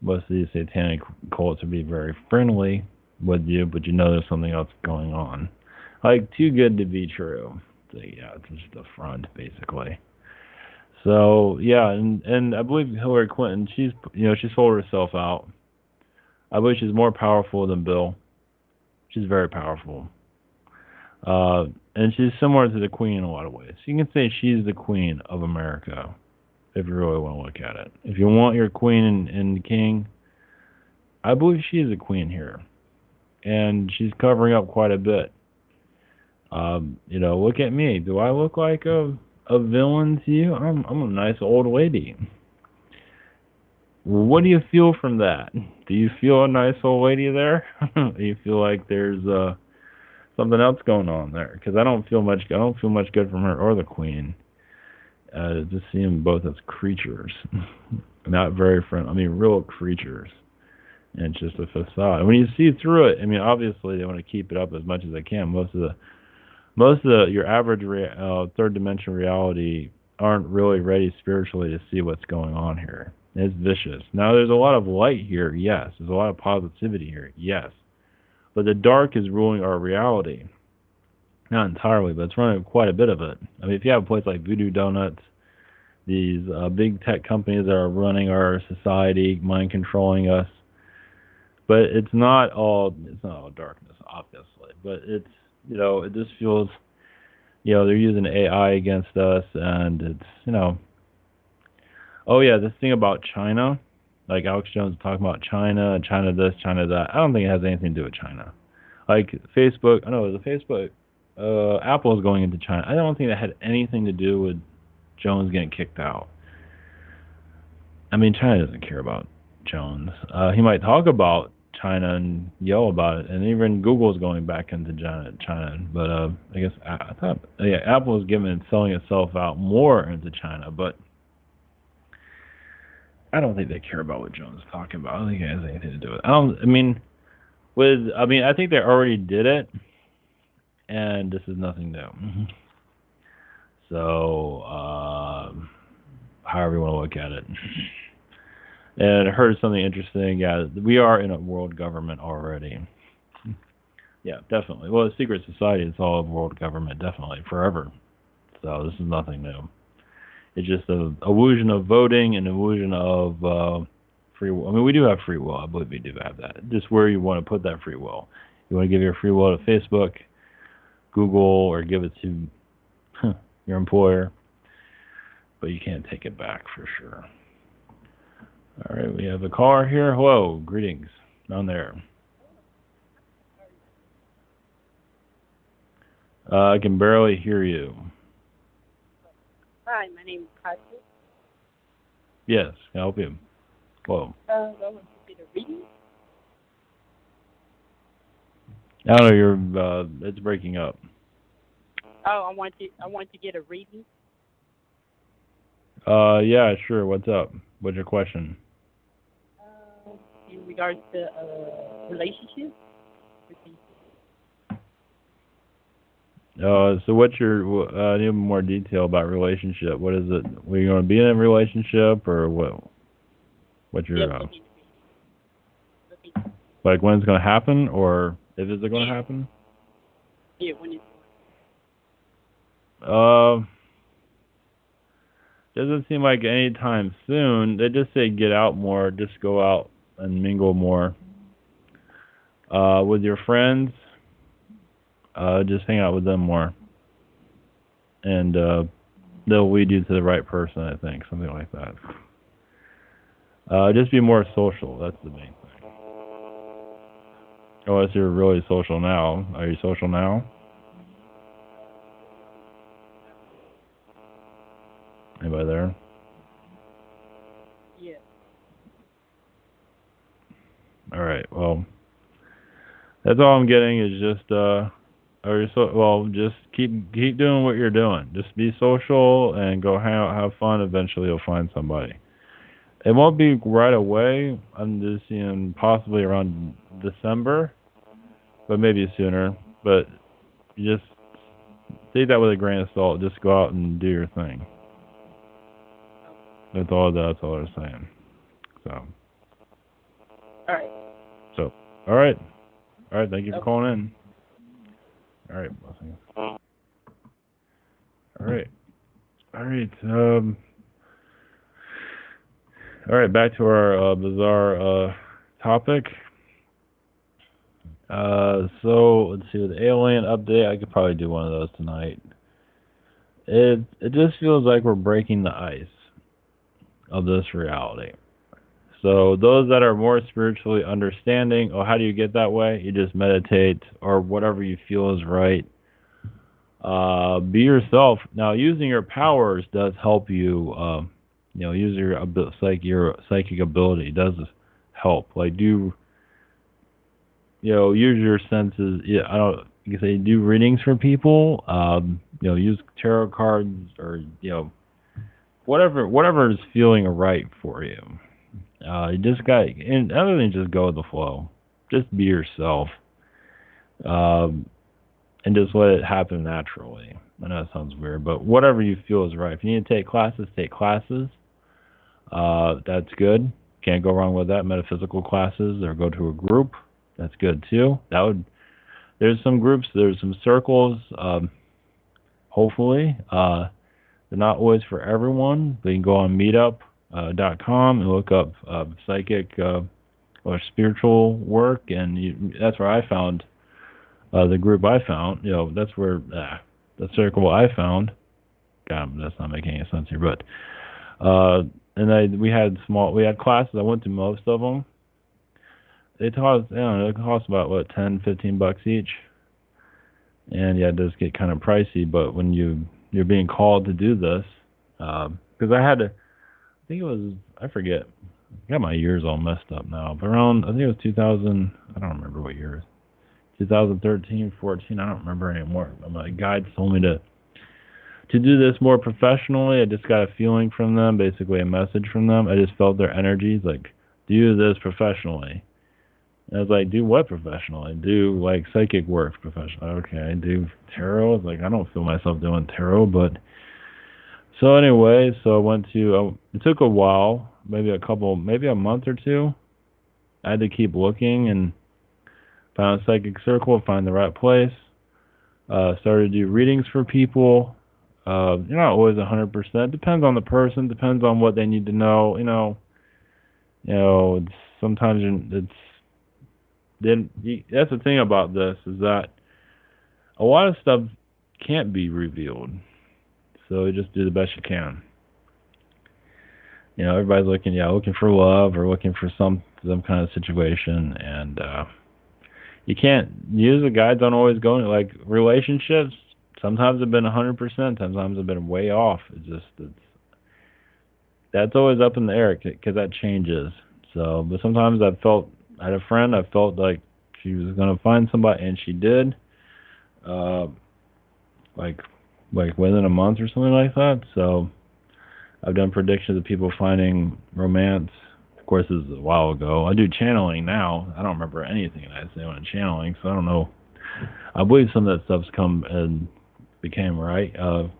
most of these satanic cults would be very friendly with you, but you know there's something else going on. Like, too good to be true. So, yeah, it's just a front, basically. So, yeah, and I believe Hillary Clinton, she's sold herself out. I believe she's more powerful than Bill. She's very powerful. And she's similar to the Queen in a lot of ways. You can say she's the Queen of America, if you really want to look at it. If you want your Queen and King, I believe she's the Queen here. And she's covering up quite a bit. Look at me. Do I look like a villain to you? I'm a nice old lady. What do you feel from that? Do you feel a nice old lady there? Do you feel like there's something else going on there? Because I don't feel much good from her or the Queen. Just see them both as creatures, not very friendly. I mean, real creatures. And it's just a facade. And when you see through it, I mean, obviously they want to keep it up as much as they can. Most of your average third dimension reality aren't really ready spiritually to see what's going on here. It's vicious. Now, there's a lot of light here, yes. There's a lot of positivity here, yes. But the dark is ruling our reality. Not entirely, but it's running quite a bit of it. I mean, if you have a place like Voodoo Donuts, these big tech companies that are running our society, mind controlling us, but it's not all darkness, obviously. But it's, it just feels, they're using AI against us, and it's, oh yeah, this thing about China, like Alex Jones talking about China, China this, China that. I don't think it has anything to do with China. Like Facebook, Apple is going into China. I don't think that had anything to do with Jones getting kicked out. I mean, China doesn't care about Jones. He might talk about China and yell about it, and even Google's going back into China. But I guess I thought Apple is selling itself out more into China, but I don't think they care about what Jones is talking about. I don't think it has anything to do with it. I think they already did it, and this is nothing new. So, however you want to look at it. And I heard something interesting. Yeah, we are in a world government already. Yeah, definitely. Well, the secret society is all of world government, definitely, forever. So this is nothing new. It's just an illusion of voting, an illusion of free will. I mean, we do have free will. I believe we do have that. Just where you want to put that free will. You want to give your free will to Facebook, Google, or give it to your employer. But you can't take it back for sure. All right, we have a caller here. Hello, greetings down there. I can barely hear you. Hi, my name is Patrick. Yes, can I help you? Whoa. I want to get a reading. I don't know, it's breaking up. Oh, I want to get a reading. Yeah, sure. What's up? What's your question? In regards to relationships. So what's your? I need more detail about relationship. What is it? Were you going to be in a relationship, or what? What's your? Like when it's going to happen, or if it's going to happen? Yeah, when it's. Doesn't seem like any time soon. They just say get out more, just go out and mingle more. With your friends, just hang out with them more. And they'll lead you to the right person, I think, something like that. Just be more social, that's the main thing. Unless you're really social now. Are you social now? Anybody there? Yeah. All right. Well, that's all I'm getting is just just keep doing what you're doing. Just be social and go hang out, have fun. Eventually, you'll find somebody. It won't be right away. I'm just seeing possibly around December, but maybe sooner. But You just take that with a grain of salt. Just go out and do your thing. That's all I'm saying. So. All right. So, all right. Thank you for calling in. All right. All right. All right. Back to our bizarre topic. So let's see. With the alien update, I could probably do one of those tonight. It just feels like we're breaking the ice of this reality. So those that are more spiritually understanding, how do you get that way? You just meditate or whatever you feel is right. Be yourself. Now, using your powers does help you. Use your psychic ability does help. Like use your senses. Yeah, you can say do readings for people. Use tarot cards or whatever is feeling right for you. You just got, and other than just go with the flow, just be yourself, and just let it happen naturally. I know that sounds weird, but whatever you feel is right. If you need to take classes, take classes. That's good. Can't go wrong with that. Metaphysical classes, or go to a group. That's good too. There's some groups, there's some circles. Hopefully, they're not always for everyone. But you can go on meetup.com and look up psychic or spiritual work, and that's where I found the group I found. That's where the circle I found. God, that's not making any sense here, but we had classes. I went to most of them. It costs about $10-15 each, and it does get kind of pricey. But when you're being called to do this, because I forget. I got my years all messed up now. But around, I think it was 2000. I don't remember what year it was. 2013, 14. I don't remember anymore. My guides told me to do this more professionally. I just got a feeling from them, basically a message from them. I just felt their energies, like, do this professionally. And I was like, do what professionally? Do like psychic work professionally. Okay, do tarot. I was like, I don't feel myself doing tarot, but so anyway, so I went to. It took a while, maybe a month or two. I had to keep looking and found a psychic circle, find the right place. Started to do readings for people. You're not always 100%. Depends on the person. Depends on what they need to know. Sometimes it's. Then that's the thing about this, is that a lot of stuff can't be revealed. So you just do the best you can. Everybody's looking for love or looking for some kind of situation, and you can't use the guides. Don't always go into like relationships. Sometimes have been 100%. Sometimes have been way off. That's always up in the air because that changes. So, but sometimes I had a friend, I felt like she was going to find somebody, and she did. Like within a month or something like that. So I've done predictions of people finding romance. Of course, this is a while ago. I do channeling now. I don't remember anything I say when I'm channeling, so I don't know. I believe some of that stuff's come and became right.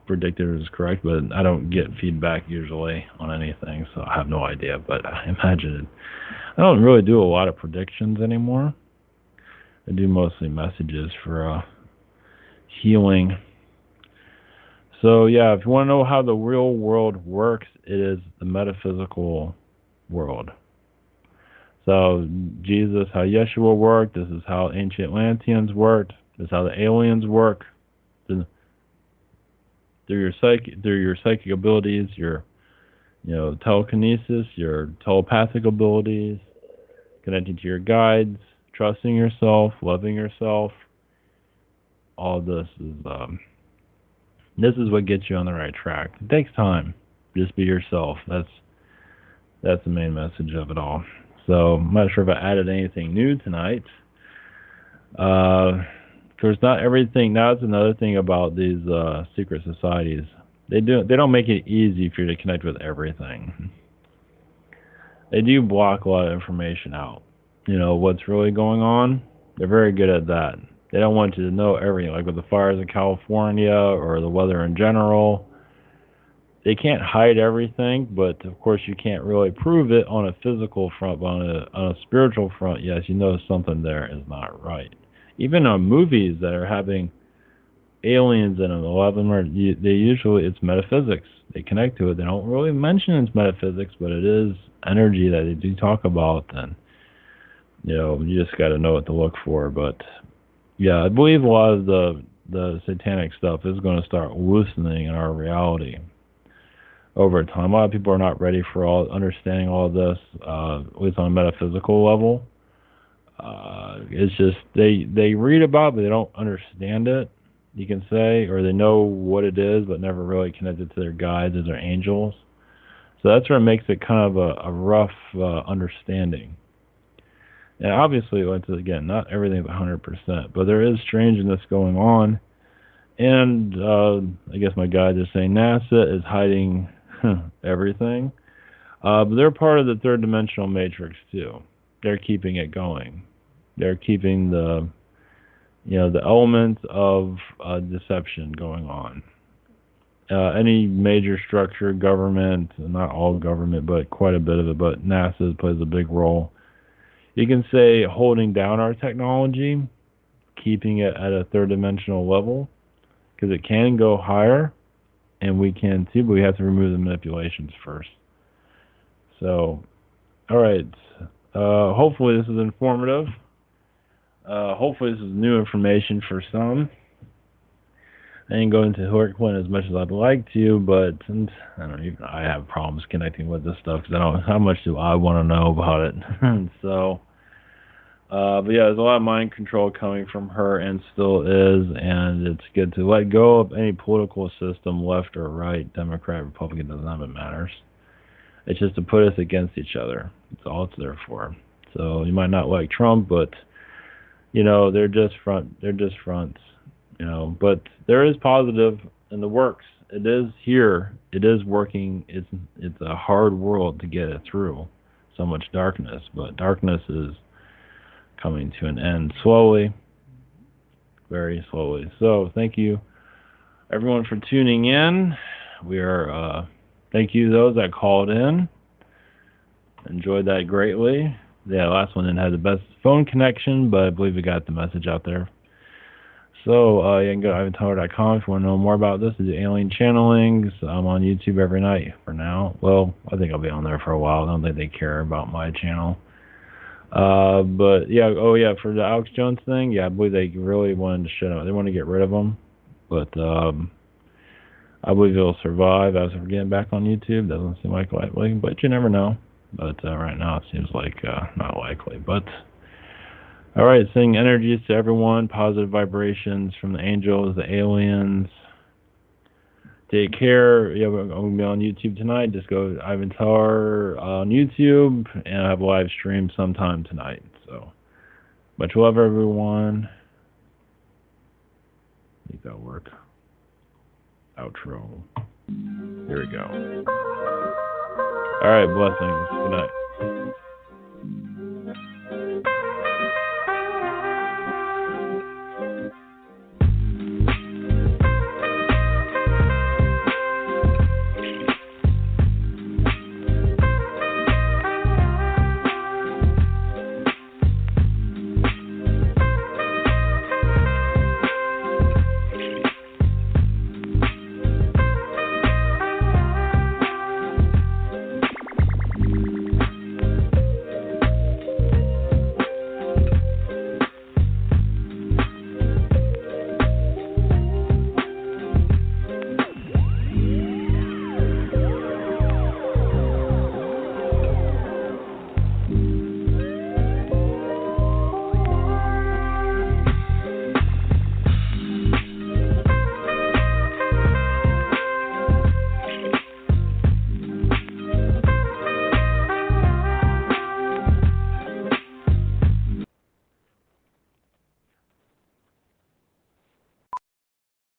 Predicted is correct, but I don't get feedback usually on anything, so I have no idea. But I imagine it. I don't really do a lot of predictions anymore. I do mostly messages for healing. So yeah, if you want to know how the real world works, it is the metaphysical world. So Jesus, how Yeshua worked, this is how ancient Atlanteans worked, this is how the aliens work. Through your psychic abilities, your telekinesis, your telepathic abilities, connecting to your guides, trusting yourself, loving yourself. All this is what gets you on the right track. It takes time. Just be yourself. That's the main message of it all. So I'm not sure if I added anything new tonight. Of course, not everything. Now, that's another thing about these secret societies. They don't make it easy for you to connect with everything. They do block a lot of information out. What's really going on. They're very good at that. They don't want you to know everything, like with the fires in California or the weather in general. They can't hide everything, but of course you can't really prove it on a physical front, but on a spiritual front, yes, you know something there is not right. Even on movies that are having aliens in them, a lot of them it's metaphysics. They connect to it. They don't really mention it's metaphysics, but it is energy that they do talk about, and you just got to know what to look for. But yeah, I believe a lot of the satanic stuff is going to start loosening in our reality over time. A lot of people are not ready for understanding all of this, at least on a metaphysical level. It's just they read about it, but they don't understand it, you can say, or they know what it is, but never really connected to their guides or their angels. So that's where it makes it kind of a rough understanding. And obviously, again, not everything's 100%, but there is strangeness going on. And I guess my guides are saying NASA is hiding everything. But they're part of the third dimensional matrix too. They're keeping it going. They're keeping the elements of deception going on. Any major structure, government, not all government, but quite a bit of it, but NASA plays a big role. You can say holding down our technology, keeping it at a third dimensional level, because it can go higher, and we can too, but we have to remove the manipulations first. So, all right. Hopefully this is informative. Hopefully this is new information for some. I didn't go into Hillary Clinton as much as I'd like to, but I have problems connecting with this stuff because I don't. How much do I want to know about it? So, but yeah, there's a lot of mind control coming from her, and still is, and it's good to let go of any political system, left or right, Democrat, Republican, doesn't have it matters. It's just to put us against each other. That's all it's there for. So you might not like Trump, but they're just fronts. But there is positive in the works. It is here. It is working. It's a hard world to get it through. So much darkness, but darkness is coming to an end slowly, very slowly. So thank you, everyone, for tuning in. We are. Thank you those that called in. Enjoyed that greatly. Yeah, last one didn't have the best phone connection, but I believe we got the message out there. So you can go to ivanteller.com if you want to know more about this. I do alien channelings. I'm on YouTube every night for now. Well, I think I'll be on there for a while. I don't think they care about my channel. But yeah, for the Alex Jones thing, yeah, I believe they really wanted to shut up. They want to get rid of him, but I believe he'll survive as we're getting back on YouTube. Doesn't seem like likely, but you never know. But right now it seems like not likely. But all right, sending energies to everyone, positive vibrations from the angels, the aliens. Take care. Yeah, we're going to be on YouTube tonight. Just go to Ivan Teller on YouTube, and I have a live stream sometime tonight. So much love, everyone. I think that'll work. Outro. Here we go. All right, blessings. Good night.